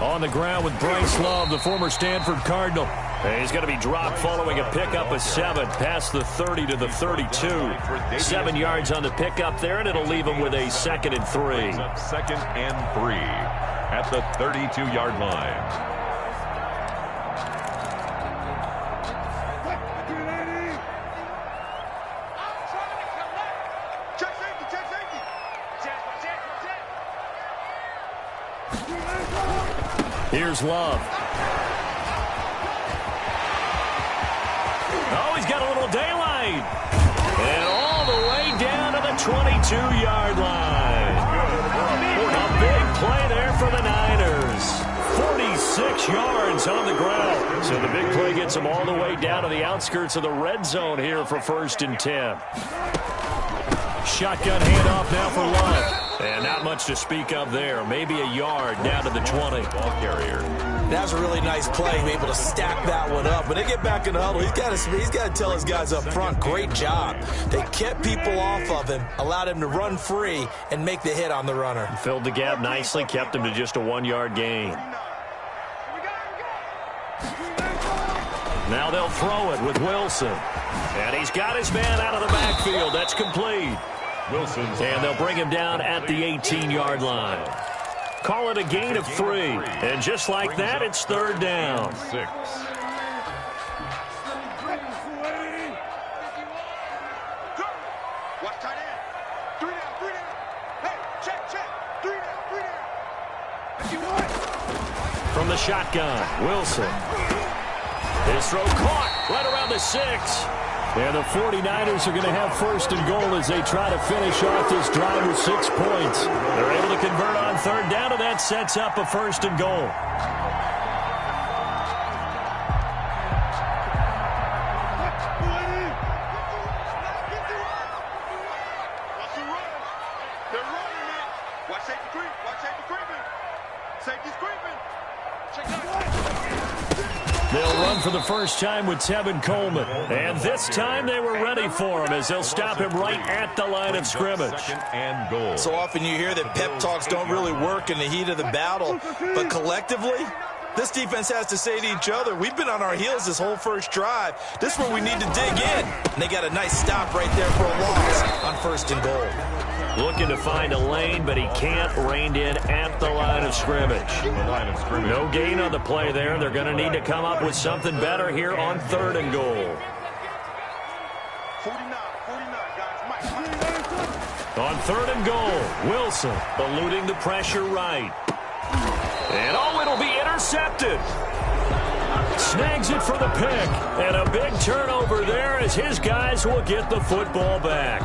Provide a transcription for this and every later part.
On the ground with Bryce Love, the former Stanford Cardinal. And he's going to be dropped following a pickup of 7 past the 30 to the 32. 7 yards on the pickup there, and it'll leave him with a 2nd and 3. 2nd and 3 at the 32-yard line. Here's Love. Oh, he's got a little daylight. And all the way down to the 22-yard line. A big play there for the Niners. 46 yards on the ground. So the big play gets him all the way down to the outskirts of the red zone here for 1st and 10. Shotgun handoff now for Love. And not much to speak of there. Maybe a yard down to the 20. Ball carrier. That was a really nice play, be able to stack that one up. When they get back in the huddle, he's got to tell his guys up front, great job. They kept people off of him, allowed him to run free, and make the hit on the runner. Filled the gap nicely, kept him to just a 1-yard gain. Now they'll throw it with Wilson. And he's got his man out of the backfield. That's complete. Wilson's and they'll bring him down at the 18-yard line. Call it a gain of 3. And just like that, it's 3rd down. 6. From the shotgun, Wilson. His throw caught right around the 6. And the 49ers are going to have 1st and goal as they try to finish off this drive with 6 points. They're able to convert on 3rd down, and that sets up a 1st and goal. They'll run for the first time with Tevin Coleman. And this time they were ready for him as they'll stop him right at the line of scrimmage. 2nd and goal. So often you hear that pep talks don't really work in the heat of the battle. But collectively, this defense has to say to each other, we've been on our heels this whole first drive. This is where we need to dig in. And they got a nice stop right there for a loss on 1st and goal. Looking to find a lane, but he can't. Reined in at the line of scrimmage. No gain on the play there. They're going to need to come up with something better here on 3rd and goal. On 3rd and goal, Wilson eluding the pressure right. And oh, it'll be intercepted. Snags it for the pick. And a big turnover there as his guys will get the football back.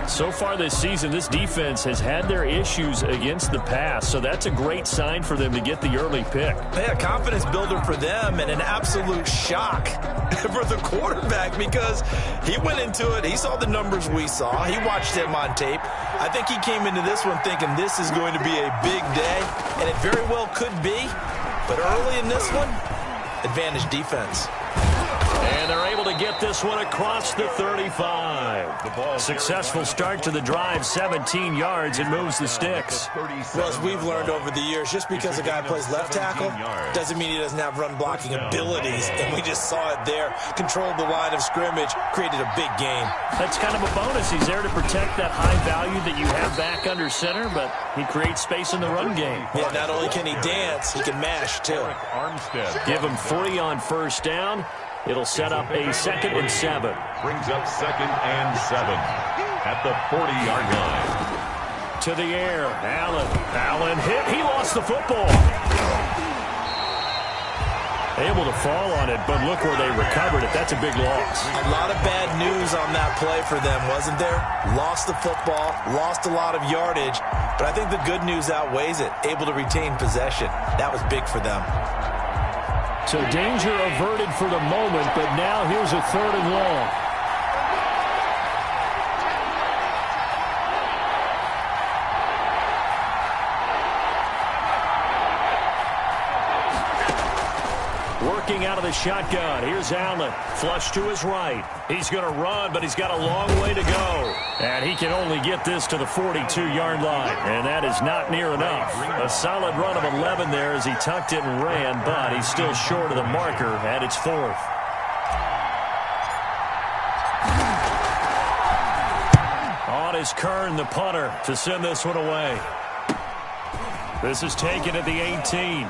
So far this season, this defense has had their issues against the pass, so that's a great sign for them to get the early pick. Yeah, confidence builder for them and an absolute shock for the quarterback because he went into it. He saw the numbers we saw. He watched him on tape. I think he came into this one thinking this is going to be a big day, and it very well could be. But early in this one, advantage defense. And they're able to get this one across the 35. Successful start to the drive, 17 yards, and moves the sticks. Well, as we've learned over the years, just because a guy plays left tackle doesn't mean he doesn't have run blocking abilities. And we just saw it there. Controlled the line of scrimmage, created a big game. That's kind of a bonus. He's there to protect that high value that you have back under center, but he creates space in the run game. Yeah, not only can he dance, he can mash, too. Give him 3 on 1st down. It'll set up a 2nd and 7. Brings up 2nd and 7 at the 40-yard line. To the air, Allen hit. He lost the football. Able to fall on it, but look where they recovered it. That's a big loss. A lot of bad news on that play for them, wasn't there? Lost the football, lost a lot of yardage, but I think the good news outweighs it. Able to retain possession. That was big for them. So danger averted for the moment, but now here's a 3rd and long. Working out of the shotgun. Here's Allen. Flush to his right. He's going to run, but he's got a long way to go. And he can only get this to the 42-yard line. And that is not near enough. A solid run of 11 there as he tucked it and ran, but he's still short of the marker, and it's fourth. On is Kern, the punter, to send this one away. This is taken at the 18.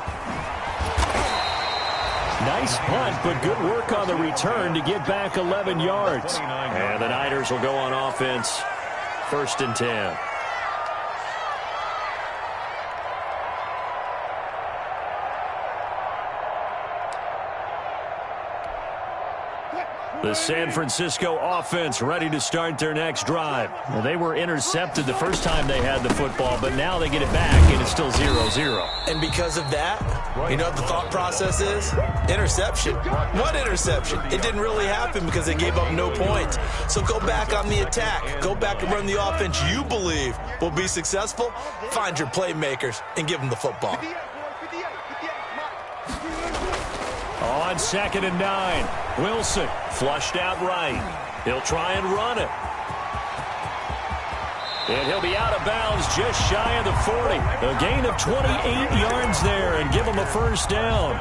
Nice punt, but good work on the return to get back 11 yards. And the Niners will go on offense, 1st and 10. The San Francisco offense ready to start their next drive. Well, they were intercepted the first time they had the football, but now they get it back, and it's still 0-0. And because of that, you know what the thought process is? Interception. What interception? It didn't really happen because they gave up no points. So go back on the attack. Go back and run the offense you believe will be successful. Find your playmakers and give them the football. On 2nd and 9, Wilson flushed out right. He'll try and run it. And he'll be out of bounds just shy of the 40. A gain of 28 yards there and give him a first down.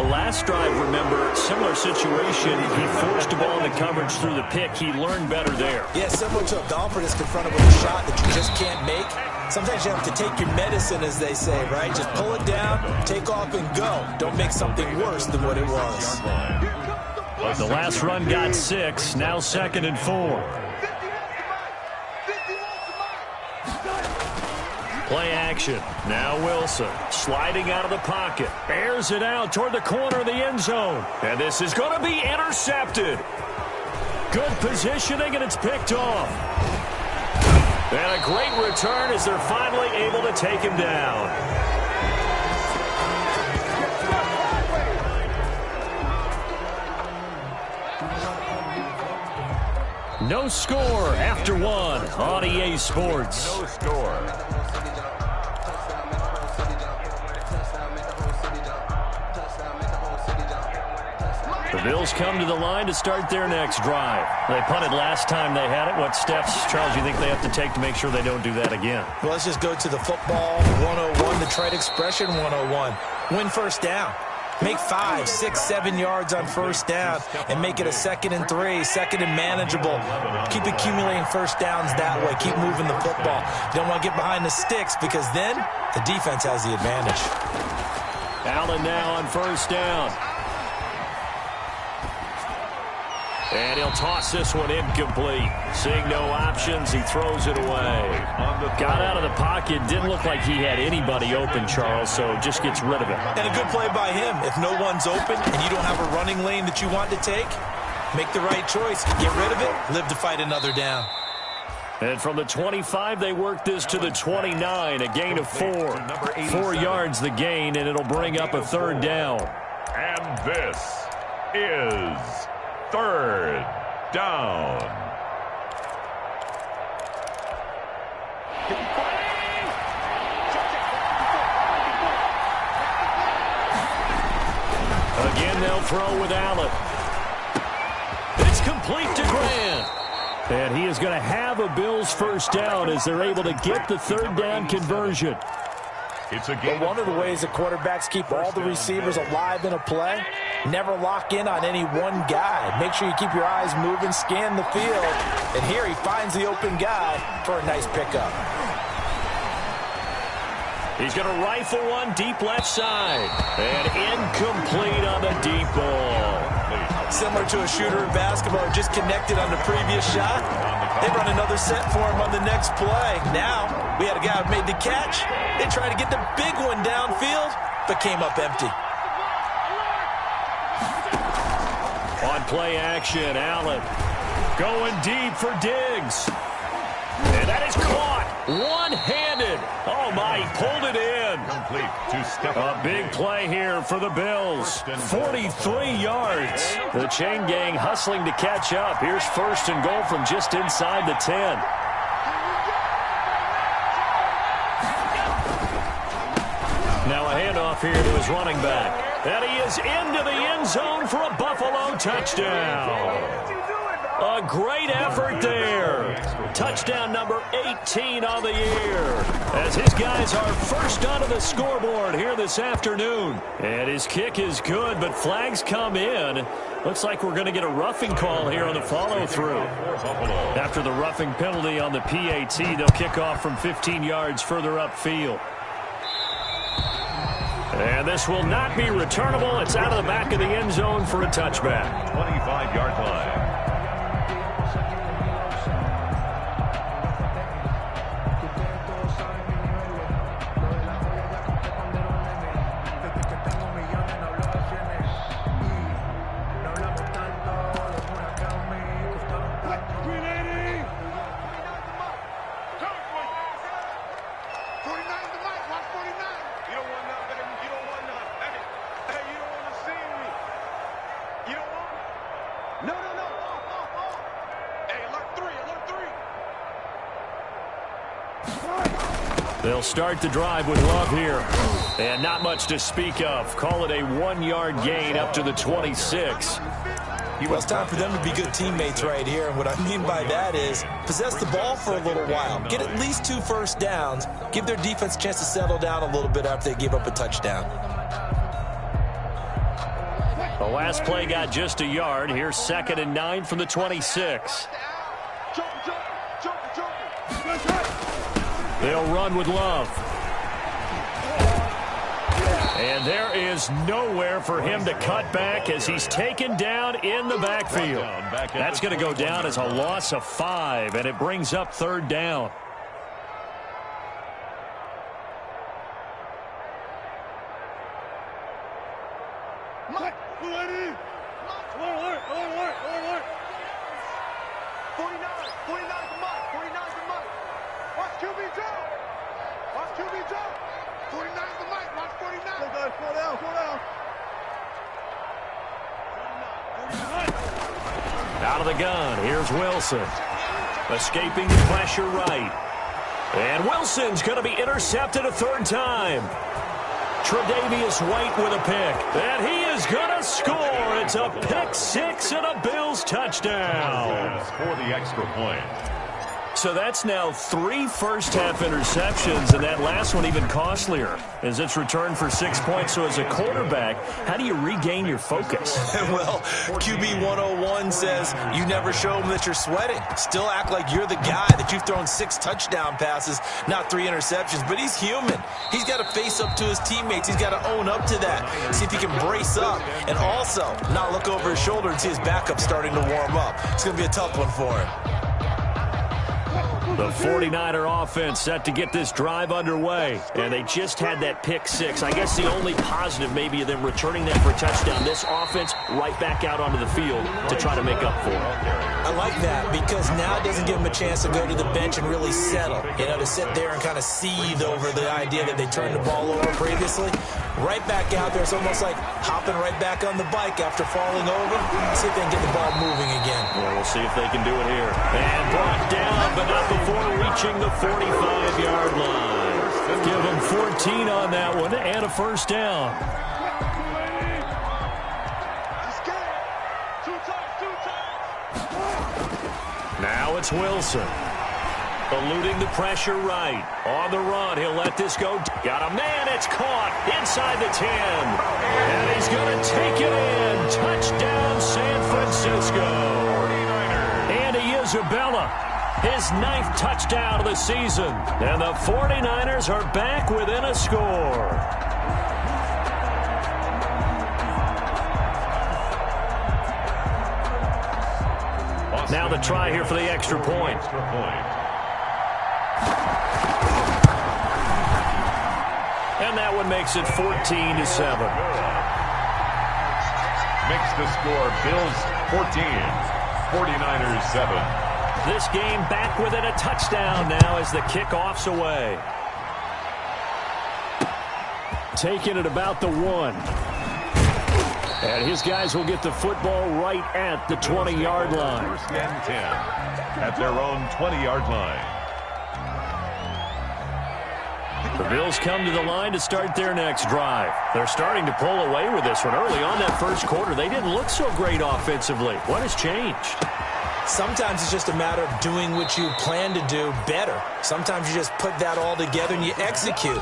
Last drive, remember, similar situation. He forced the ball into coverage through the pick. He learned better there. Yeah, similar to a golfer that's confronted with a shot that you just can't make. Sometimes you have to take your medicine, as they say, right? Just pull it down, take off, and go. Don't make something worse than what it was. The last run got 6. Now 2nd and 4. Play action. Now Wilson sliding out of the pocket. Airs it out toward the corner of the end zone. And this is going to be intercepted. Good positioning, and it's picked off. And a great return as they're finally able to take him down. No score after 1 on EA Sports. No score. The Bills come to the line to start their next drive. They punted last time they had it. What steps, Charles, you think they have to take to make sure they don't do that again? Well, let's just go to the football 101, the trade expression 101. Win first down. Make 5, 6, 7 yards on first down and make it a 2nd and 3, 2nd and manageable. Keep accumulating first downs that way. Keep moving the football. You don't want to get behind the sticks because then the defense has the advantage. Allen now on first down. And he'll toss this one incomplete. Seeing no options, he throws it away. Got out of the pocket. Didn't look like he had anybody open, Charles, so just gets rid of it. And a good play by him. If no one's open and you don't have a running lane that you want to take, make the right choice. Get rid of it. Live to fight another down. And from the 25, they work this to the 29. A gain of 4. 4 yards the gain, and it'll bring up a 3rd down. And this is 3rd down. Again, they'll throw with Allen. It's complete to Grant. And he is going to have a Bills first down as they're able to get the 3rd down conversion. But one of the ways that quarterbacks keep all the receivers alive in a play, never lock in on any one guy. Make sure you keep your eyes moving, scan the field. And here he finds the open guy for a nice pickup. He's going to rifle one deep left side. And incomplete on the deep ball. Similar to a shooter in basketball who just connected on the previous shot. They run another set for him on the next play. Now, we had a guy who made the catch. They tried to get the big one downfield, but came up empty. On play action, Allen going deep for Diggs. And that is caught one-handed. Oh, my, he pulled it in. Complete to step A big play here for the Bills. 43 yards. The chain gang hustling to catch up. Here's 1st and goal from just inside the 10. Now a handoff here to his running back. And he is into the end zone for a Buffalo touchdown. A great effort there. Touchdown number 18 on the year, as his guys are first onto the scoreboard here this afternoon. And his kick is good, but flags come in. Looks like we're going to get a roughing call here on the follow-through. After the roughing penalty on the PAT, they'll kick off from 15 yards further upfield. And this will not be returnable. It's out of the back of the end zone for a touchback. 25-yard line. They'll start the drive with Love here. And not much to speak of. Call it a 1-yard gain up to the 26. Well, it's time for them to be good teammates right here. And what I mean by that is possess the ball for a little while. Get at least 2 first downs. Give their defense a chance to settle down a little bit after they give up a touchdown. The last play got just a yard. Here's 2nd and 9 from the 26. They'll run with Love. And there is nowhere for him to cut back as he's taken down in the backfield. That's going to go down as a loss of 5, and it brings up 3rd down. Out of the gun, here's Wilson. Escaping the pressure right. And Wilson's going to be intercepted a 3rd time. Tre'Davious White with a pick. And he is going to score. It's a pick 6 and a Bills touchdown. For the extra point. So that's now 3 first-half interceptions, and that last one even costlier as it's returned for 6 points. So as a quarterback, how do you regain your focus? Well, QB 101 says you never show them that you're sweating. Still act like you're the guy, that you've thrown 6 touchdown passes, not 3 interceptions. But he's human. He's got to face up to his teammates. He's got to own up to that. See if he can brace up and also not look over his shoulder and see his backup starting to warm up. It's going to be a tough one for him. The 49er offense set to get this drive underway. And they just had that pick 6. I guess the only positive maybe of them returning that for a touchdown. This offense right back out onto the field to try to make up for it. I like that because now it doesn't give them a chance to go to the bench and really settle. You know, to sit there and kind of seethe over the idea that they turned the ball over previously. Right back out there. It's almost like hopping right back on the bike after falling over. See if they can get the ball moving again. Well, we'll see if they can do it here. And brought down, but not before reaching the 45-yard line. Give them 14 on that one and a first down. Now it's Wilson. Eluding the pressure right. On the run, he'll let this go. Got a man, it's caught inside the 10. And he's going to take it in. Touchdown, San Francisco. Andy Isabella, his 9th touchdown of the season. And the 49ers are back within a score. Now the try here for the extra point. And that one makes it 14-7. Makes the score Bills 14, 49ers 7. This game back within a touchdown now as the kickoff's away. Taking it about the 1. And his guys will get the football right at the 20-yard line. 1st and 10 at their own 20-yard line. The Bills come to the line to start their next drive. They're starting to pull away with this one. Early on that first quarter, they didn't look so great offensively. What has changed? Sometimes it's just a matter of doing what you plan to do better. Sometimes you just put that all together and you execute.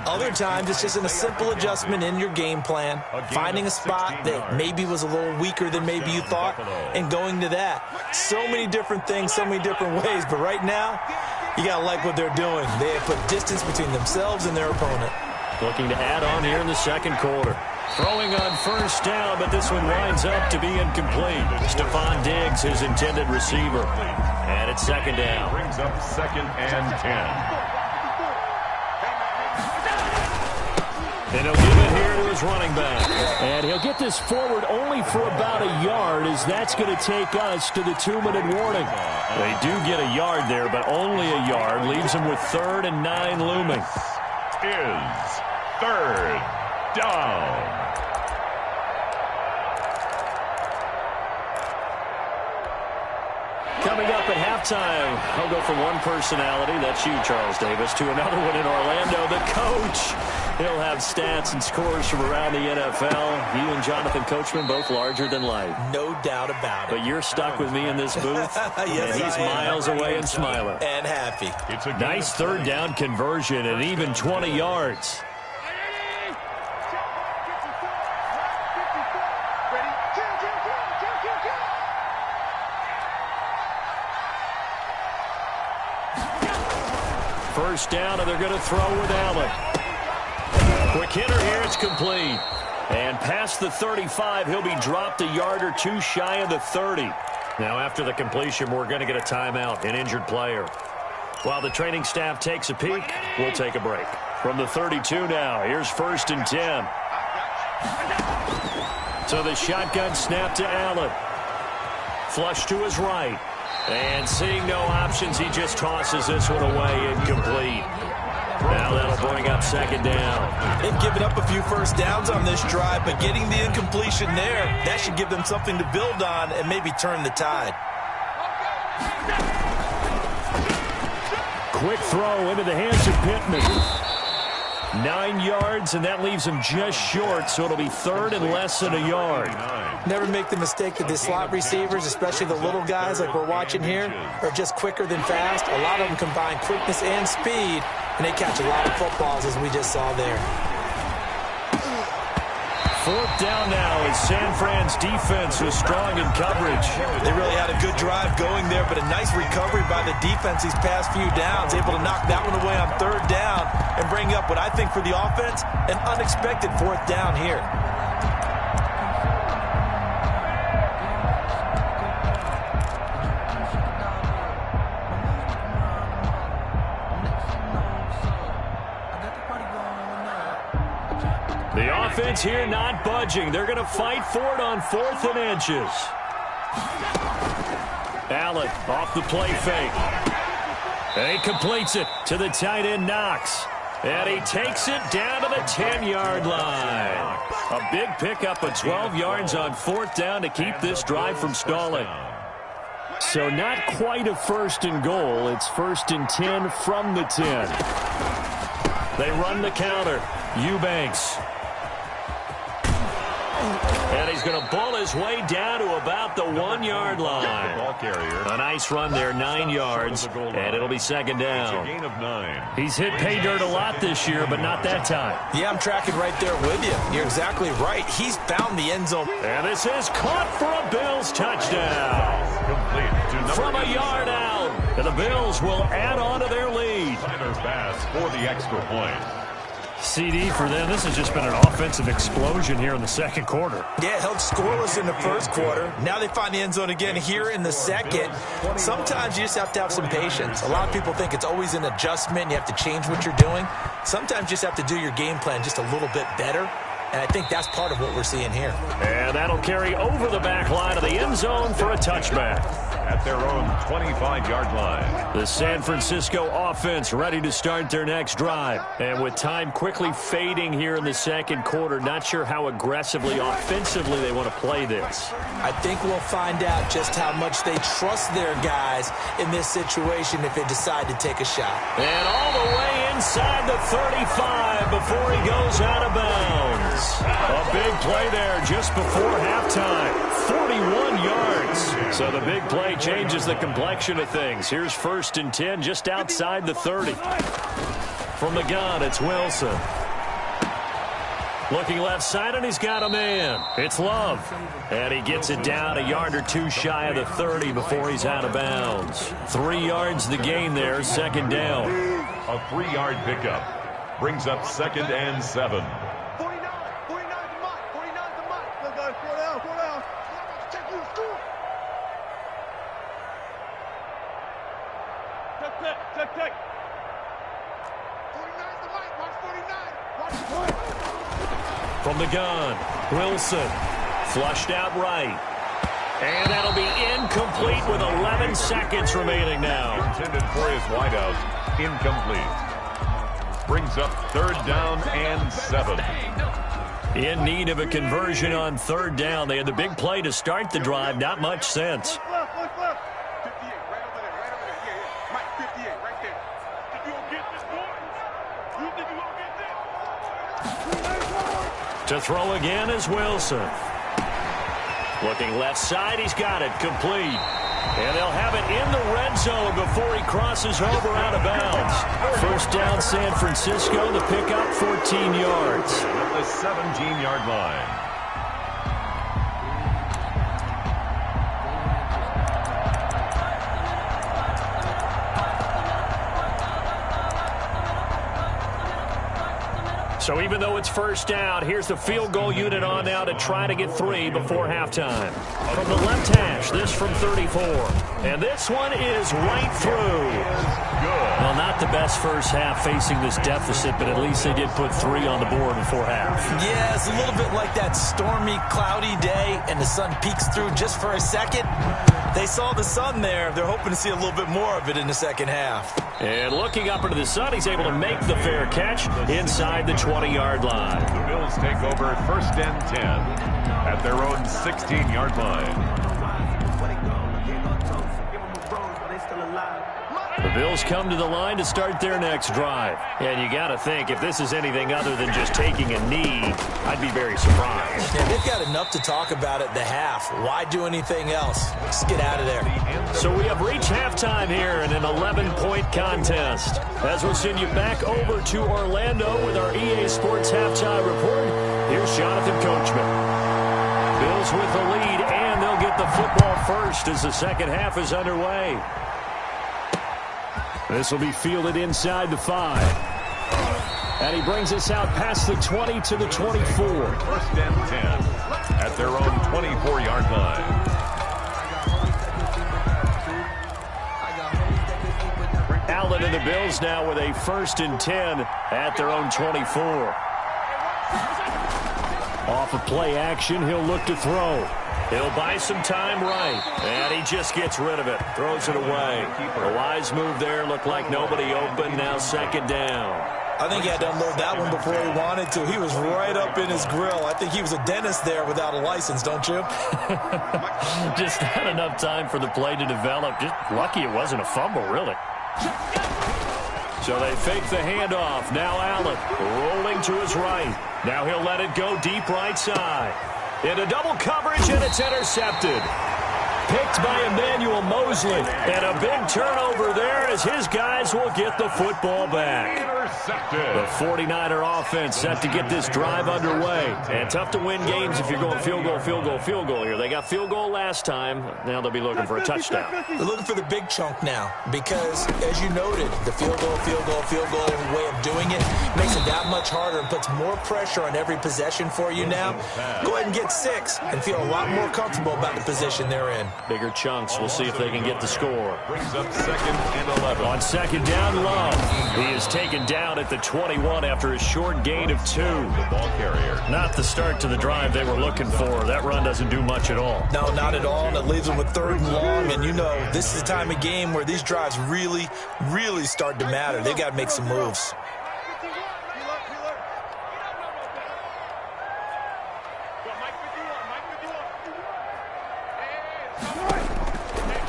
Other times it's just a simple adjustment in your game plan, finding a spot that maybe was a little weaker than maybe you thought, and going to that. So many different things, so many different ways, but right now, you got to like what they're doing. They have put distance between themselves and their opponent. Looking to add on here in the second quarter. Throwing on first down, but this one winds up to be incomplete. Stephon Diggs, his intended receiver. And it's second down. Brings up 2nd and 10. And he'll give it here to his running back. And he'll get this forward only for about a yard, as that's going to take us to the 2-minute warning. They do get a yard there, but only a yard. Leaves them with 3rd and 9 looming. Is 3rd down. Coming up at halftime, I'll go from one personality, that's you, Charles Davis, to another one in Orlando, the coach. He'll have stats and scores from around the NFL. You and Jonathan Coachman, both larger than life. No doubt about it. But you're stuck with me in this booth, yes, and he's miles away and smiling. And happy. It's a Nice 3rd down conversion and even 20 yards. First down, and they're going to throw with Allen. Quick hitter here, it's complete. And past the 35, he'll be dropped a yard or two shy of the 30. Now, after the completion, we're going to get a timeout, an injured player. While the training staff takes a peek, we'll take a break. From the 32 now, here's 1st and 10. So the shotgun snap to Allen. Flush to his right. And seeing no options, he just tosses this one away, incomplete. Now that'll bring up 2nd down. They've given up a few first downs on this drive, but getting the incompletion there, that should give them something to build on and maybe turn the tide. Quick throw into the hands of Pittman. 9 yards, and that leaves him just short, so it'll be 3rd and less than a yard. Never make the mistake that the slot receivers, especially the little guys like we're watching here, are just quicker than fast. A lot of them combine quickness and speed, and they catch a lot of footballs, as we just saw there. 4th down now as San Fran's defense was strong in coverage. They really had a good drive going there, but a nice recovery by the defense these past few downs, able to knock that one away on 3rd down and bring up what I think for the offense, an unexpected 4th down here. The offense here not budging. They're going to fight for it on 4th and inches. Allen off the play fake. And he completes it to the tight end Knox. And he takes it down to the 10-yard line. A big pickup of 12 yards on 4th down to keep this drive from stalling. So not quite a 1st and goal. It's 1st and 10 from the 10. They run the counter. Eubanks. And he's going to bull his way down to about the 1-yard line. Ball carrier. A nice run there, 9 yards, and it'll be 2nd down. It's a gain of 9. He's hit pay dirt a lot this year, but not that time. Yeah, I'm tracking right there with you. You're exactly right. He's found the end zone. And this is caught for a Bills touchdown. Complete. From a yard out, and the Bills will add on to their lead. Minor pass for the extra point. CD for them. This has just been an offensive explosion here in the second quarter. Yeah, held scoreless in the first quarter. Now they find the end zone again here in the second. Sometimes you just have to have some patience. A lot of people think it's always an adjustment. You have to change what you're doing. Sometimes you just have to do your game plan just a little bit better. And I think that's part of what we're seeing here. And that'll carry over the back line of the end zone for a touchback. At their own 25-yard line. The San Francisco offense ready to start their next drive. And with time quickly fading here in the second quarter, not sure how aggressively, offensively they want to play this. I think we'll find out just how much they trust their guys in this situation if they decide to take a shot. And all the way inside the 35 before he goes out of bounds. A big play there just before halftime. 41 yards. So the big play changes the complexion of things. Here's 1st and 10 just outside the 30. From the gun, it's Wilson. Looking left side, and he's got a man. It's Love. And he gets it down a yard or two shy of the 30 before he's out of bounds. 3 yards the gain there, 2nd down. A 3-yard pickup brings up 2nd and 7. 49 the mark. 49 the mark. Let's go. Slow down. Check you, score. Check. 49 the mark. Watch 49. Watch 49. From the gun, Wilson, flushed out right. And that'll be incomplete with 11 seconds remaining now. Intended for his wideout, incomplete. Brings up 3rd down and 7. In need of a conversion on 3rd down. They had the big play to start the drive, not much sense. Look. 58, right over there. Yeah. Mike, 58, right there. Think you gonna get this, boy? You think you gonna get this? To throw again is Wilson. Looking left side, he's got it, complete. And they'll have it in the red zone before he crosses over out of bounds. 1st down, San Francisco, the pickup, 14 yards. At the 17-yard line. So even though it's 1st down, here's the field goal unit on now to try to get 3 before halftime. From the left hash, this from 34. And this one is right through. Well, not the best first half facing this deficit, but at least they did put 3 on the board before half. Yeah, it's a little bit like that stormy, cloudy day, and the sun peeks through just for a second. They saw the sun there. They're hoping to see a little bit more of it in the 2nd half. And looking up into the sun, he's able to make the fair catch inside the 20-yard line. The Bills take over 1st and 10 at their own 16-yard line. The Bills come to the line to start their next drive. And you got to think, if this is anything other than just taking a knee, I'd be very surprised. Yeah, they've got enough to talk about at the half. Why do anything else? Just get out of there. So we have reached halftime here in an 11-point contest. As we'll send you back over to Orlando with our EA Sports Halftime Report, here's Jonathan Coachman. Bills with the lead, and they'll get the football first as the 2nd half is underway. This will be fielded inside the 5. And he brings us out past the 20 to the 24. 1st and 10 at their own 24-yard line. Allen and the Bills now with a 1st and 10 at their own 24. Off of play action, he'll look to throw. He'll buy some time right, and he just gets rid of it, throws it away. A wise move there, looked like nobody open, now 2nd down. I think he had to unload that one before he wanted to. He was right up in his grill. I think he was a dentist there without a license, don't you? Just not enough time for the play to develop. Just lucky it wasn't a fumble, really. So they fake the handoff. Now Allen rolling to his right. Now he'll let it go deep right side. Into double coverage, and it's intercepted. Picked by Emmanuel Mosley. And a big turnover there as his guys will get the football back. The 49er offense set to get this drive underway. And tough to win games if you're going field goal here. They got field goal last time. Now they'll be looking for a touchdown. They're looking for the big chunk now because, as you noted, the field goal way of doing it makes it that much harder and puts more pressure on every possession for you now. Go ahead and get 6 and feel a lot more comfortable about the position they're in. Bigger chunks. We'll see if they can get the score. Brings up 2nd and 11. On 2nd down, Love. He is taken down at the 21 after a short gain of 2. The ball carrier. Not the start to the drive they were looking for. That run doesn't do much at all. No, not at all. And it leaves them with 3rd and long. And you know, this is the time of game where these drives really, really start to matter. They've got to make some moves.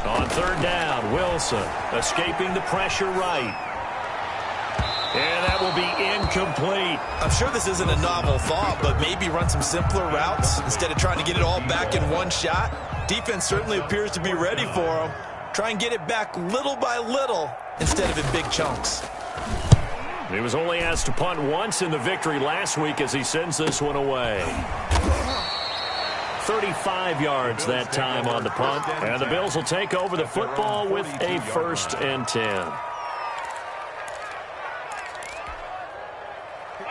On 3rd down, Wilson escaping the pressure right. And incomplete. I'm sure this isn't a novel thought, but maybe run some simpler routes instead of trying to get it all back in one shot. Defense certainly appears to be ready for him. Try and get it back little by little instead of in big chunks. He was only asked to punt once in the victory last week as he sends this one away. 35 yards that time on the punt. And the Bills will take over the football with a 1st and 10.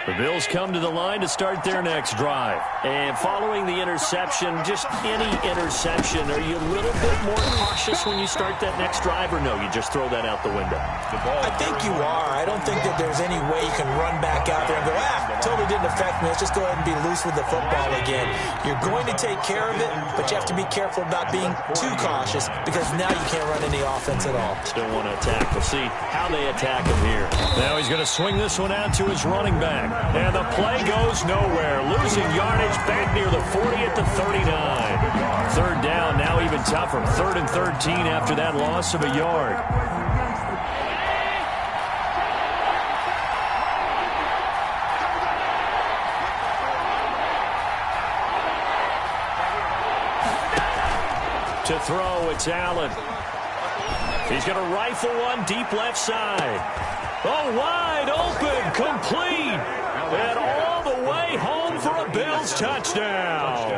The Bills come to the line to start their next drive. And following the interception, just any interception, are you a little bit more cautious when you start that next drive, or no, you just throw that out the window? I think you are. I don't think that there's any way you can run back out there and go, totally didn't affect me. Let's just go ahead and be loose with the football again. You're going to take care of it, but you have to be careful about being too cautious because now you can't run any offense at all. Still want to attack. We'll see how they attack him here. Now he's going to swing this one out to his running back. And the play goes nowhere. Losing yardage back near the 40 at the 39. 3rd down, now even tougher. 3rd and 13 after that loss of a yard. To throw, it's Allen. He's going to rifle one deep left side. Oh, wide open, complete, and all the way home for a Bills touchdown.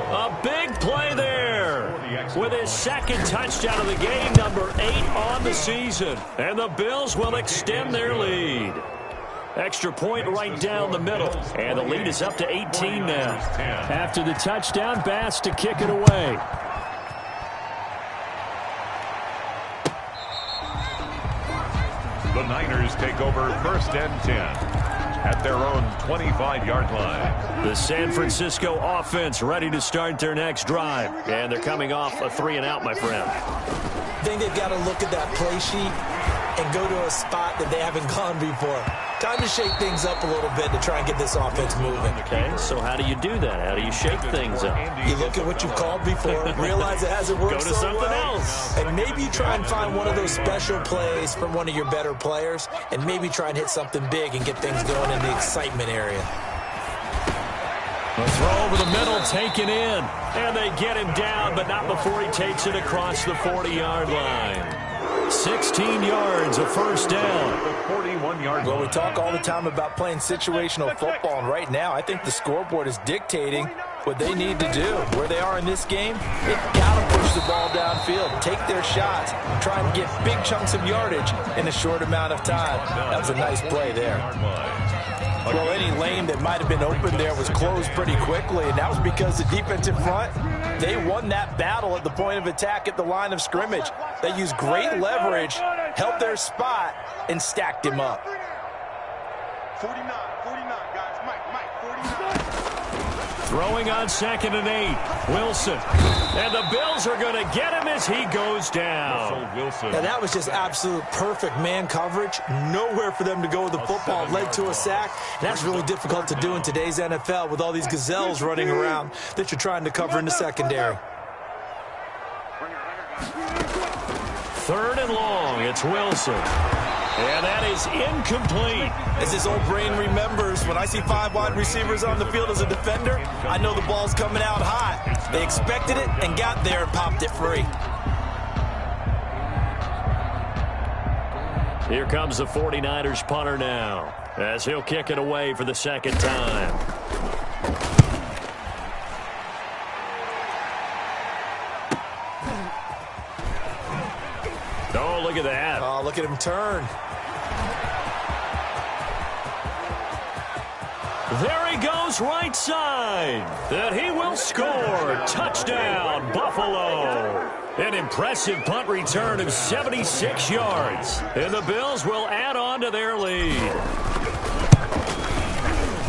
A big play there with his 2nd touchdown of the game, number 8 on the season. And the Bills will extend their lead. Extra point right down the middle, and the lead is up to 18 now. After the touchdown, Bass to kick it away. The Niners take over 1st and 10 at their own 25-yard line. The San Francisco offense ready to start their next drive. And they're coming off a 3-and-out, my friend. I think they've got to look at that play sheet and go to a spot that they haven't gone before. Time to shake things up a little bit to try and get this offense moving. Okay, so how do you do that? How do you shake things up? You look at what you've called before, realize it hasn't worked so well. Go to something else. And maybe you try and find one of those special plays from one of your better players, and maybe try and hit something big and get things going in the excitement area. A throw over the middle, taken in. And they get him down, but not before he takes it across the 40-yard line. 16 yards, a 1st down. 41-yard line. Well, we talk all the time about playing situational football, and right now I think the scoreboard is dictating what they need to do. Where they are in this game, they've got to push the ball downfield, take their shots, try and get big chunks of yardage in a short amount of time. That was a nice play there. Well, any lane that might have been open there was closed pretty quickly, and that was because the defense in front, they won that battle at the point of attack at the line of scrimmage. They used great leverage, held their spot, and stacked him up. 49, guys. Mike, 49. Throwing on 2nd and 8. Wilson. And the Bills are going to get him as he goes down. Wilson. Now, that was just absolute perfect man coverage. Nowhere for them to go with the football. Led to a sack. And that's really difficult to do in today's NFL with all these gazelles running around that you're trying to cover in the secondary. 3rd and long. It's Wilson. And that is incomplete. As his old brain remembers, when I see 5 wide receivers on the field as a defender, I know the ball's coming out hot. They expected it and got there and popped it free. Here comes the 49ers punter now, as he'll kick it away for the 2nd time. Oh, look at that. Oh, look at him turn. There he goes right side. That he will score. Touchdown, Buffalo. An impressive punt return of 76 yards. And the Bills will add on to their lead.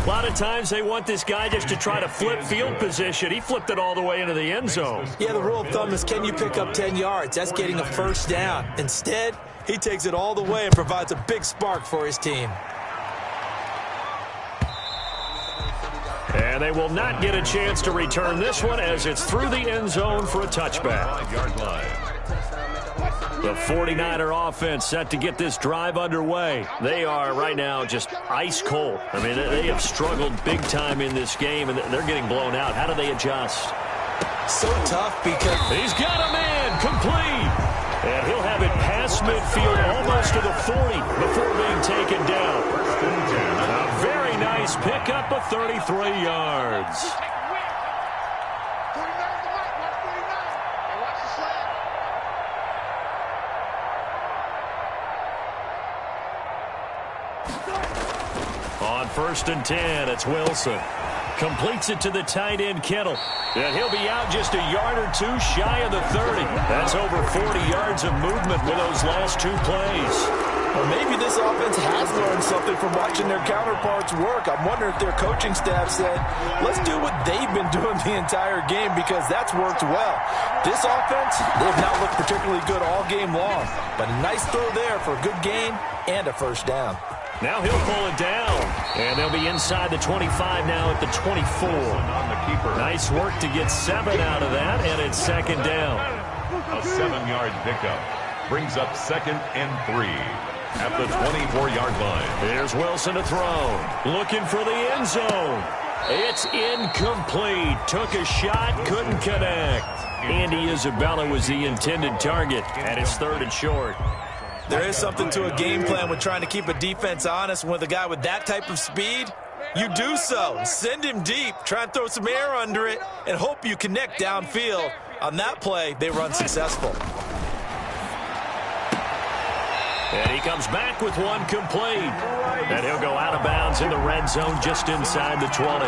A lot of times they want this guy just to try to flip field position. He flipped it all the way into the end zone. Yeah, the rule of thumb is, can you pick up 10 yards? That's getting a 1st down. Instead, he takes it all the way and provides a big spark for his team. And they will not get a chance to return this one as it's through the end zone for a touchback. 5-yard line. The 49er offense set to get this drive underway. They are right now just ice cold. I mean, they have struggled big time in this game, and they're getting blown out. How do they adjust? So tough because he's got a man complete. And he'll have it past midfield almost to the 40 before being taken down. A very nice pickup of 33 yards. On 1st and 10, it's Wilson. Completes it to the tight end, Kittle. And he'll be out just a yard or two shy of the 30. That's over 40 yards of movement with those last 2 plays. Well, maybe this offense has learned something from watching their counterparts work. I'm wondering if their coaching staff said, let's do what they've been doing the entire game because that's worked well. This offense, they've not looked particularly good all game long. But a nice throw there for a good gain and a first down. Now he'll pull it down. And they'll be inside the 25 now at the 24. On the keeper. Nice work to get 7 out of that, and it's 2nd down. A 7-yard pickup brings up 2nd and 3 at the 24-yard line. Here's Wilson to throw. Looking for the end zone. It's incomplete. Took a shot, couldn't connect. Andy Isabella was the intended target, and it's 3rd and short. There is something to a game plan with trying to keep a defense honest. With a guy with that type of speed, you do so. Send him deep, try and throw some air under it, and hope you connect downfield. On that play, they were unsuccessful. And he comes back with one complete. And he'll go out of bounds in the red zone just inside the 20.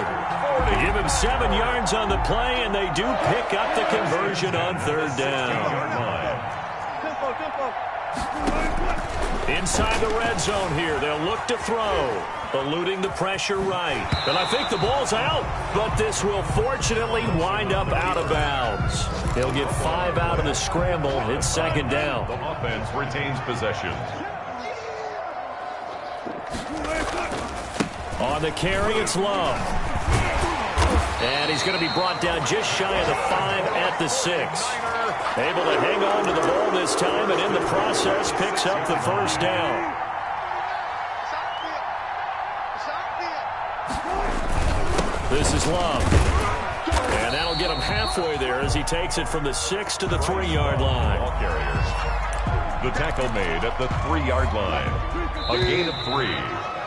They give him 7 yards on the play, and they do pick up the conversion on 3rd down. Inside the red zone here, they'll look to throw. Eluding the pressure right. And I think the ball's out, but this will fortunately wind up out of bounds. They'll get 5 out of the scramble. It's 2nd down. The offense retains possession. On the carry, it's Love. And he's going to be brought down just shy of the 5 at the 6. Able to hang on to the ball this time, and in the process picks up the first down. This is Love. And that'll get him halfway there as he takes it from the 6 to the 3-yard line. Ball carriers. The tackle made at the 3-yard line. A gain of 3.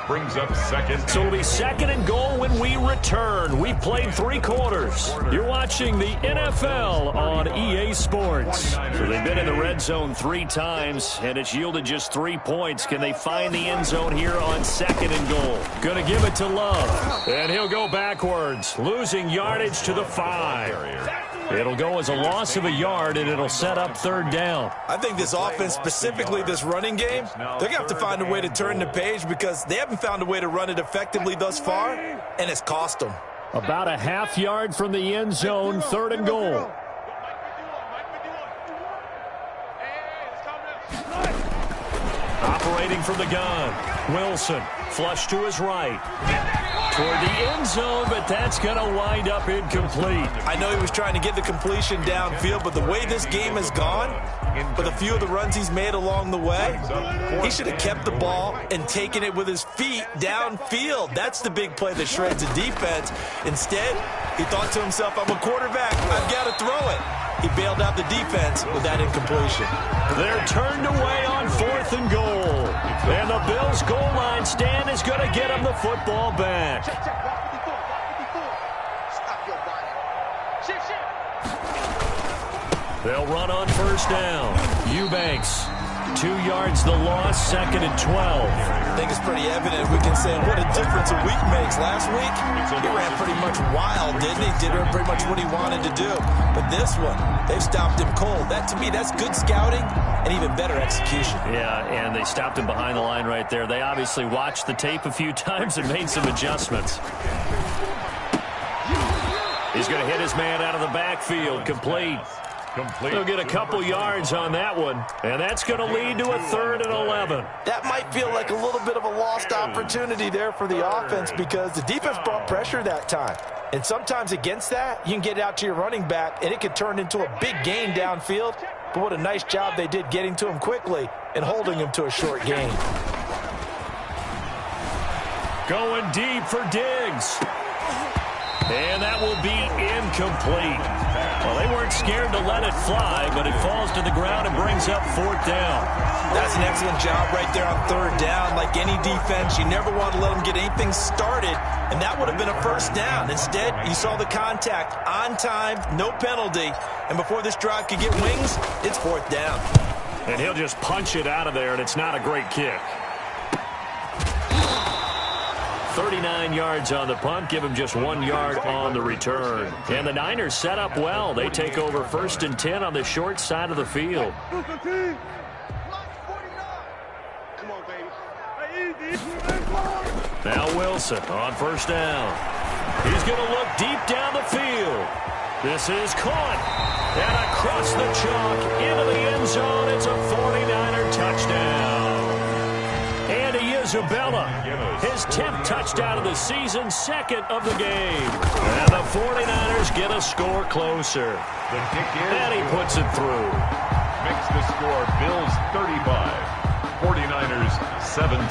Brings up 2nd. So it'll be 2nd and goal when we return. We've played 3 quarters. You're watching the NFL on EA Sports. So they've been in the red zone 3 times, and it's yielded just 3 points. Can they find the end zone here on 2nd and goal? Going to give it to Love. And he'll go backwards, losing yardage to the 5. It'll go as a loss of a yard, and it'll set up 3rd down. I think this offense, specifically this running game, they're going to have to find a way to turn the page because they haven't found a way to run it effectively thus far, and it's cost them. About a half yard from the end zone, 3rd and goal. Operating from the gun, Wilson, flush to his right. Toward the end zone, but that's going to wind up incomplete. I know he was trying to get the completion downfield, but the way this game has gone, with a few of the runs he's made along the way, he should have kept the ball and taken it with his feet downfield. That's the big play that shreds the defense. Instead, he thought to himself, I'm a quarterback, I've got to throw it. He bailed out the defense with that incompletion. They're turned away on 4th and goal. And the Bills' goal line stand is going to get them the football back. They'll run on 1st down. Eubanks, 2 yards the loss, 2nd and 12. I think it's pretty evident. We can say what a difference a week makes. Last week, he ran pretty much wild, didn't he? Did pretty much what he wanted to do. But this one, they've stopped him cold. That, to me, that's good scouting and even better execution. Yeah, and they stopped him behind the line right there. They obviously watched the tape a few times and made some adjustments. He's going to hit his man out of the backfield. Complete. He'll get a couple yards on that one, and that's going to lead to a 3rd and 11. That might feel like a little bit of a lost opportunity there for the offense because the defense brought pressure that time. And sometimes against that, you can get it out to your running back, and it could turn into a big gain downfield. But what a nice job they did getting to him quickly and holding him to a short gain. Going deep for Diggs. And that will be incomplete. Well, they weren't scared to let it fly, but it falls to the ground and brings up 4th down. That's an excellent job right there on 3rd down. Like any defense, you never want to let them get anything started, and that would have been a 1st down. Instead, you saw the contact on time, no penalty, and before this drive could get wings, it's 4th down. And he'll just punch it out of there, and it's not a great kick. 39 yards on the punt, give him just 1 yard on the return. And the Niners set up well. They take over 1st and 10 on the short side of the field. Now Wilson on 1st down. He's going to look deep down the field. This is caught. And across the chalk into the end zone. It's a 49er touchdown. Andy Isabella, his 10th touchdown of the season, 2nd of the game. And the 49ers get a score closer. The kick is And he puts it through. Makes the score Bills 35, 49ers 17.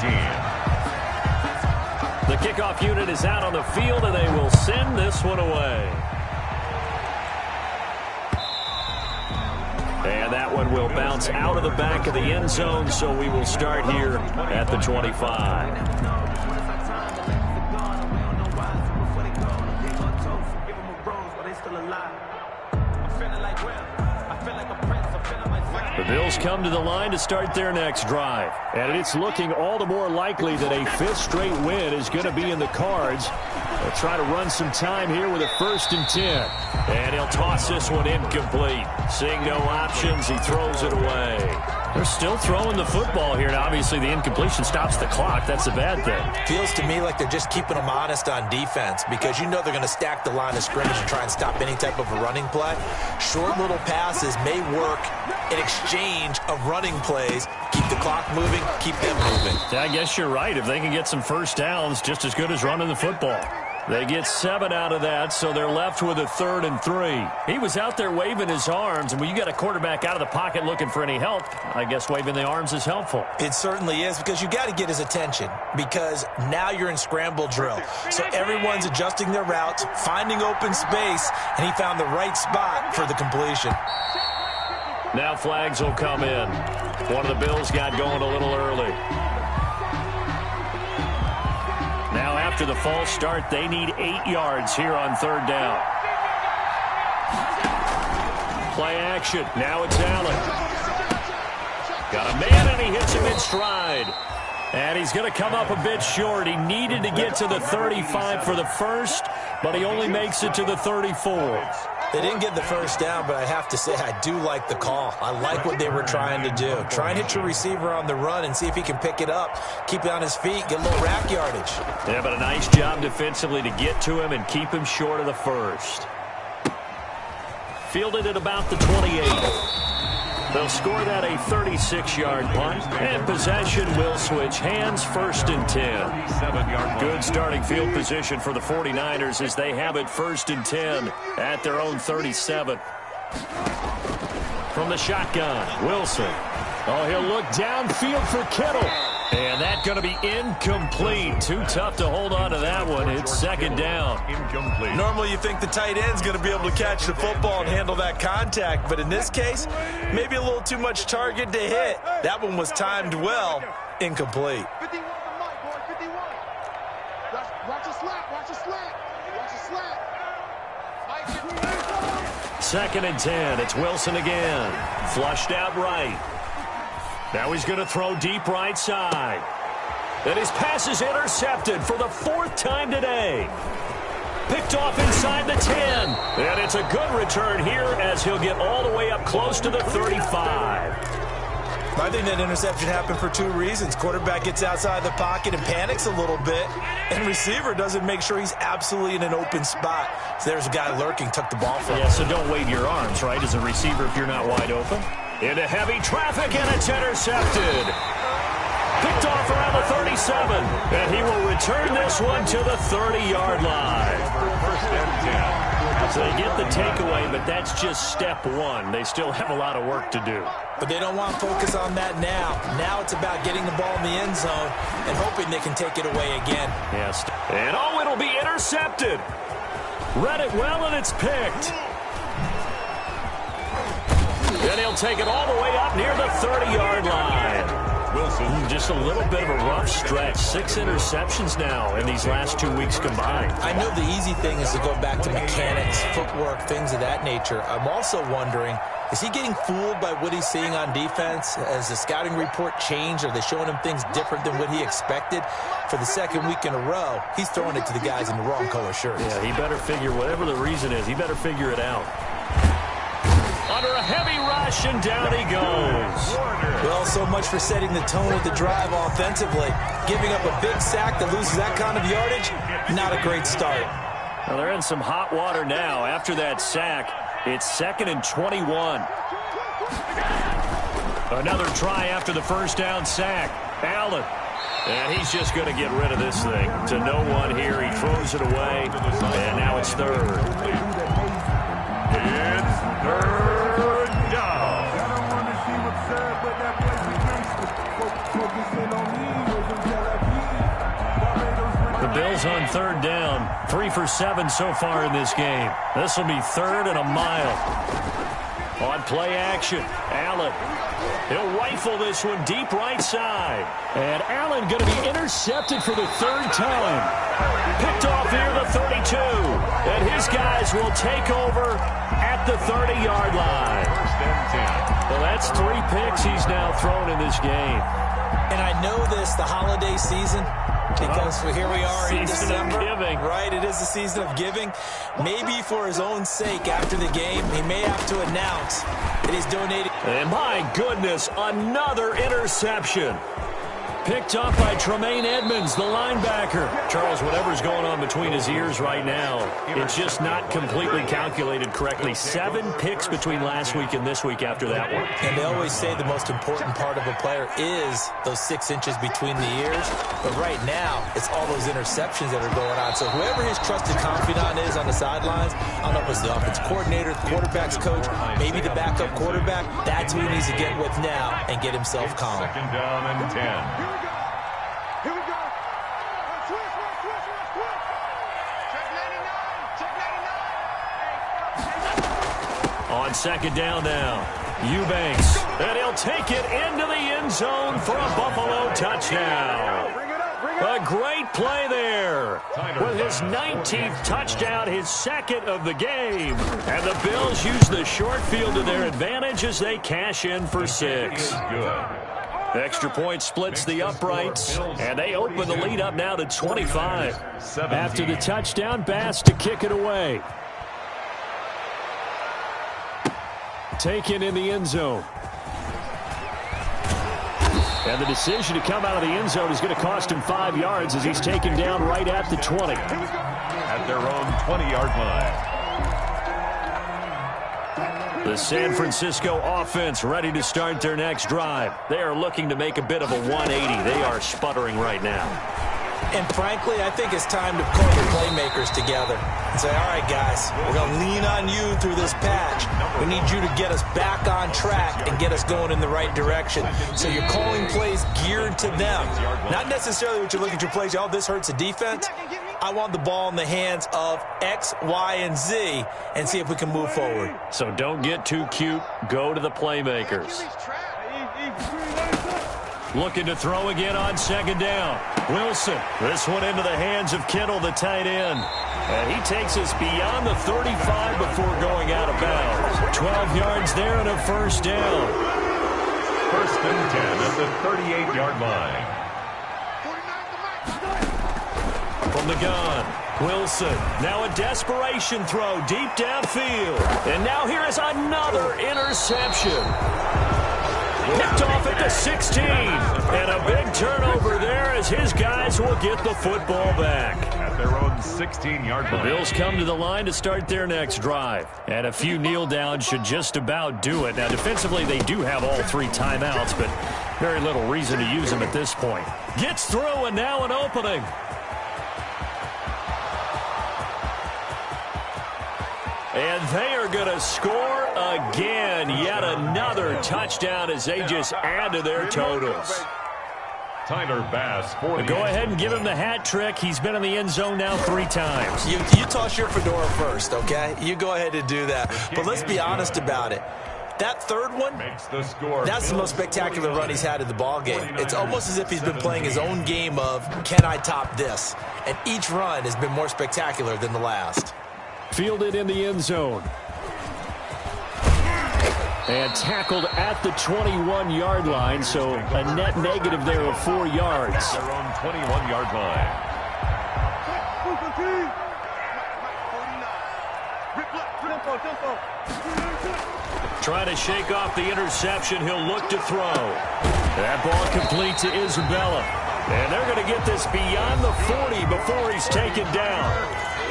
The kickoff unit is out on the field, and they will send this one away. And that one will bounce out of the back of the end zone, so we will start here at the 25. The Bills come to the line to start their next drive. And it's looking all the more likely that a 5th straight win is going to be in the cards. They'll try to run some time here with a 1st and 10. And he'll toss this one incomplete. Seeing no options, he throws it away. They're still throwing the football here, and obviously the incompletion stops the clock. That's a bad thing. Feels to me like they're just keeping them honest on defense because you know they're going to stack the line of scrimmage and try and stop any type of a running play. Short little passes may work in exchange of running plays. Keep the clock moving, keep them moving. I guess you're right. If they can get some 1st downs, just as good as running the football. They get 7 out of that, so they're left with a 3rd and 3. He was out there waving his arms, and when you got a quarterback out of the pocket looking for any help, I guess waving the arms is helpful. It certainly is, because you got to get his attention, because now you're in scramble drill. So everyone's adjusting their routes, finding open space, and he found the right spot for the completion. Now flags will come in. One of the Bills got going a little early. Now after the false start, they need 8 yards here on 3rd down. Play action. Now it's Allen. Got a man, and he hits him in stride. And he's going to come up a bit short. He needed to get to the 35 for the 1st, but he only makes it to the 34. They didn't get the 1st down, but I have to say I do like the call. I like what they were trying to do. Try and hit your receiver on the run and see if he can pick it up, keep it on his feet, get a little rack yardage. Yeah, but a nice job defensively to get to him and keep him short of the 1st. Fielded at about the 28. They'll score that a 36-yard punt, and possession will switch hands, 1st and 10. Good starting field position for the 49ers as they have it 1st and 10 at their own 37. From the shotgun, Wilson. Oh, he'll look downfield for Kittle. And that's going to be incomplete. Too tough to hold on to that one. It's 2nd down. Incomplete. Normally you think the tight end's going to be able to catch the football and handle that contact, but in this case, maybe a little too much target to hit. That one was timed well. Incomplete. 51 on the mic, boy, 51. Watch a slap, watch a slap. Watch a slap. Mike, 2nd and 10. It's Wilson again. Flushed out right. Now he's going to throw deep right side. And his pass is intercepted for the 4th time today. Picked off inside the 10. And it's a good return here as he'll get all the way up close to the 35. I think that interception happened for 2 reasons. Quarterback gets outside the pocket and panics a little bit, and receiver doesn't make sure he's absolutely in an open spot. So there's a guy lurking, took the ball from him. Yeah, so don't wave your arms, right, as a receiver if you're not wide open. Into heavy traffic, and it's intercepted. Picked off around the 37. And he will return this one to the 30-yard line. First and 10. So they get the takeaway, but that's just step one. They still have a lot of work to do. But they don't want to focus on that now. Now it's about getting the ball in the end zone and hoping they can take it away again. Yes. And it'll be intercepted. Read it well, and it's picked. And he'll take it all the way up near the 30-yard line. Wilson. Just a little bit of a rough stretch. 6 interceptions now in these last 2 weeks combined. I know the easy thing is to go back to mechanics, footwork, things of that nature. I'm also wondering, is he getting fooled by what he's seeing on defense? Has the scouting report changed? Are they showing him things different than what he expected? For the second week in a row, he's throwing it to the guys in the wrong color shirts. Yeah, he better figure, whatever the reason is, he better figure it out. Under a heavy rush, and down he goes. Well, so much for setting the tone with the drive offensively. Giving up a big sack that loses that kind of yardage, not a great start. Well, they're in some hot water now. After that sack, it's 2nd and 21. Another try after the first down sack. Allen. And he's just going to get rid of this thing. To no one here. He throws it away. And now it's 3rd. It's 3rd down. The Bills on 3rd down. 3 for 7 so far in this game. This will be 3rd and a mile. On play action, Allen. He'll rifle this one deep right side. And Allen going to be intercepted for the 3rd time. Picked off near the 32. And his guys will take over at the 30-yard line. First and 10. Well, that's 3 picks he's now thrown in this game. And I know this, the holiday season, because here we are in December. Giving. Right, it is the season of giving. Maybe for his own sake after the game, he may have to announce that he's donating. And my goodness, another interception. Picked up by Tremaine Edmonds, the linebacker. Charles, whatever's going on between his ears right now, it's just not completely calculated correctly. 7 picks between last week and this week after that one. And they always say the most important part of a player is those 6 inches between the ears. But right now, it's all those interceptions that are going on. So whoever his trusted confidant is on the sidelines, I don't know if it's the offense coordinator, the quarterback's coach, maybe the backup quarterback, that's who he needs to get with now and get himself calm. 2nd down and 10. Here we go. Switch. Check 99. On 2nd down now, Eubanks. And he'll take it into the end zone for a Buffalo touchdown. A great play there. With his 19th touchdown, his 2nd of the game. And the Bills use the short field to their advantage as they cash in for 6. Good. Extra point splits the uprights, and they open the lead up now to 25. After the touchdown, Bass to kick it away. Taken in the end zone. And the decision to come out of the end zone is going to cost him 5 yards as he's taken down right at the 20. At their own 20-yard line. The San Francisco offense ready to start their next drive. They are looking to make a bit of a 180. They are sputtering right now. And frankly, I think it's time to call the playmakers together and say, all right, guys, we're going to lean on you through this patch. We need you to get us back on track and get us going in the right direction. So you're calling plays geared to them. Not necessarily what you're looking at your plays, oh, this hurts the defense. I want the ball in the hands of X, Y, and Z and see if we can move forward. So don't get too cute. Go to the playmakers. Looking to throw again on 2nd down. Wilson. This one into the hands of Kittle, the tight end. And he takes us beyond the 35 before going out of bounds. 12 yards there and a 1st down. 1st and 10 at the 38-yard line. From the gun, Wilson. Now a desperation throw deep downfield. And now here is another interception. Picked off at the 16. And a big turnover there as his guys will get the football back. At their own 6 16-yard line. The Bills come to the line to start their next drive. And a few kneel downs should just about do it. Now, defensively, they do have all 3 timeouts, but very little reason to use them at this point. Gets through, and now an opening. And they are going to score again. Yet another touchdown as they just add to their totals. Tyler Bass, Go ahead and give him the hat trick. He's been in the end zone now 3 times. You toss your fedora first, okay? You go ahead and do that. But let's be honest about it. That third one, that's the most spectacular run he's had in the ballgame. It's almost as if he's been playing his own game of, can I top this? And each run has been more spectacular than the last. Fielded in the end zone. And tackled at the 21-yard line, so a net negative there of 4 yards. Their own 21-yard line. Trying to shake off the interception. He'll look to throw. That ball complete to Isabella. And they're going to get this beyond the 40 before he's taken down.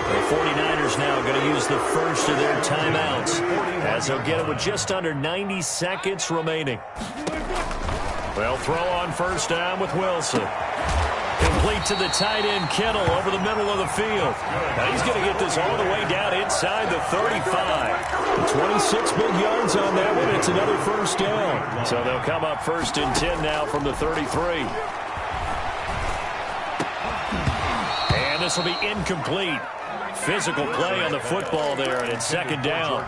The 49ers now going to use the first of their timeouts as they'll get it with just under 90 seconds remaining. They'll throw on first down with Wilson. Complete to the tight end, Kittle, over the middle of the field. Now he's going to get this all the way down inside the 35. 26 big yards on that one. It's another first down. So they'll come up first and 10 now from the 33. And this will be incomplete. Physical play on the football there, and it's second down.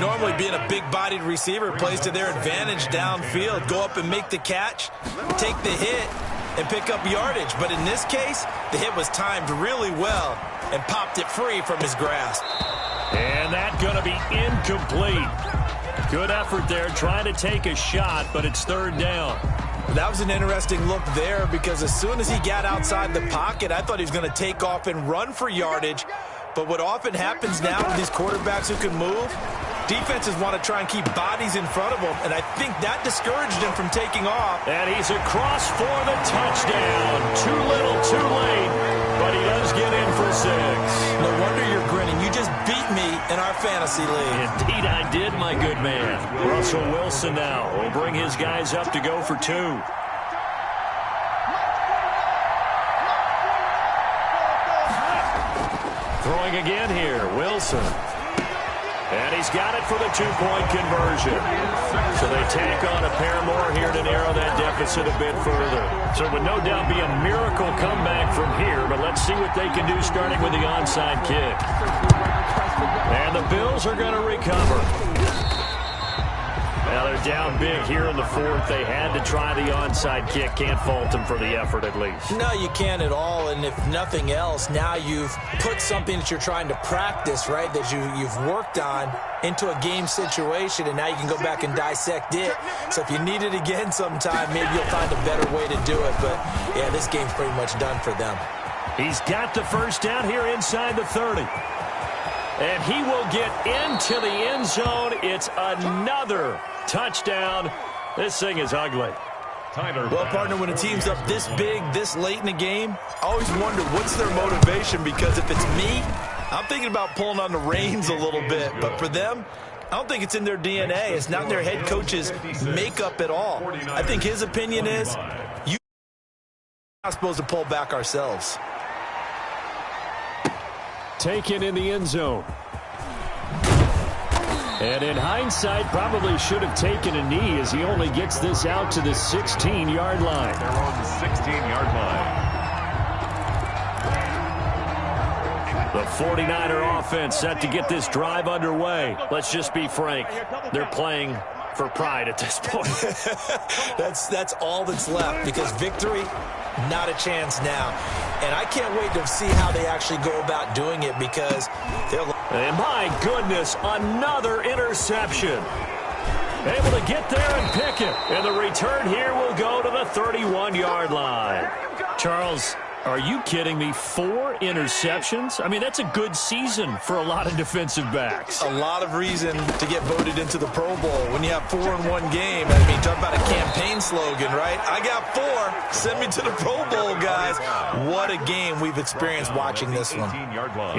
Normally being a big-bodied receiver plays to their advantage downfield. Go up and make the catch, take the hit, and pick up yardage. But in this case, the hit was timed really well and popped it free from his grasp. And that's going to be incomplete. Good effort there trying to take a shot, but it's third down. That was an interesting look there because as soon as he got outside the pocket, I thought he was going to take off and run for yardage. But what often happens now with these quarterbacks who can move, defenses want to try and keep bodies in front of them, and I think that discouraged him from taking off. And he's across for the touchdown. Too little, too late, but he does get in for 6. No wonder you're grinning. You just beat me in our fantasy league. Indeed I did, my good man. Russell Wilson now will bring his guys up to go for 2. Throwing again here, Wilson. And he's got it for the 2-point conversion. So they tack on a pair more here to narrow that deficit a bit further. So it would no doubt be a miracle comeback from here, but let's see what they can do starting with the onside kick. And the Bills are going to recover. Now they're down big here in the 4th. They had to try the onside kick. Can't fault them for the effort at least. No, you can't at all. And if nothing else, now you've put something that you're trying to practice, right, that you've worked on into a game situation, and now you can go back and dissect it. So if you need it again sometime, maybe you'll find a better way to do it. But, yeah, this game's pretty much done for them. He's got the first down here inside the 30. And he will get into the end zone. It's another touchdown. This thing is ugly. Well, partner, when a team's up this big, this late in the game, I always wonder what's their motivation, because if it's me, I'm thinking about pulling on the reins a little bit. But for them, I don't think it's in their DNA. It's not in their head coach's makeup at all. I think his opinion is, you're not supposed to pull back ourselves. Taken in the end zone. And in hindsight, probably should have taken a knee as he only gets this out to the 16-yard line. They're on the 16-yard line. The 49er offense set to get this drive underway. Let's just be frank. They're playing for pride at this point. That's all that's left, because victory, not a chance now. And I can't wait to see how they actually go about doing it, because they're... And my goodness, another interception. Able to get there and pick it. And the return here will go to the 31-yard line. Charles, Are you kidding me? 4 interceptions? I mean, that's a good season for a lot of defensive backs. A lot of reason to get voted into the Pro Bowl when you have 4 in one game. I mean, talk about a campaign slogan, right? I got 4. Send me to the Pro Bowl, guys. What a game we've experienced watching this one.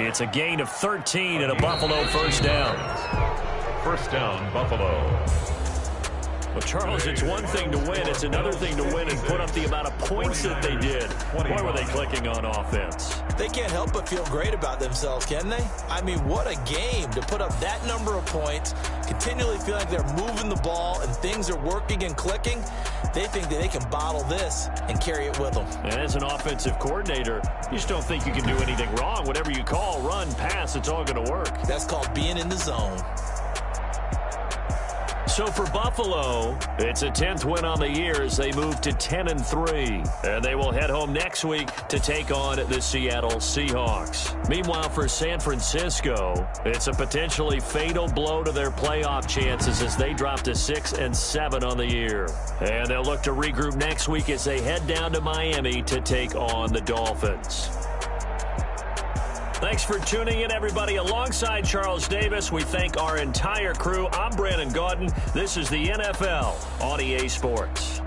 It's a gain of 13 and a Buffalo first down. First down, Buffalo. Well, Charles, it's one thing to win. It's another thing to win and put up the amount of points that they did. Boy, were they clicking on offense. They can't help but feel great about themselves, can they? I mean, what a game to put up that number of points, continually feel like they're moving the ball and things are working and clicking. They think that they can bottle this and carry it with them. And as an offensive coordinator, you just don't think you can do anything wrong. Whatever you call, run, pass, it's all going to work. That's called being in the zone. So for Buffalo, it's a 10th win on the year as they move to 10-3. And they will head home next week to take on the Seattle Seahawks. Meanwhile, for San Francisco, it's a potentially fatal blow to their playoff chances as they drop to 6-7 on the year. And they'll look to regroup next week as they head down to Miami to take on the Dolphins. Thanks for tuning in, everybody. Alongside Charles Davis, we thank our entire crew. I'm Brandon Gaudin. This is the NFL on EA Sports.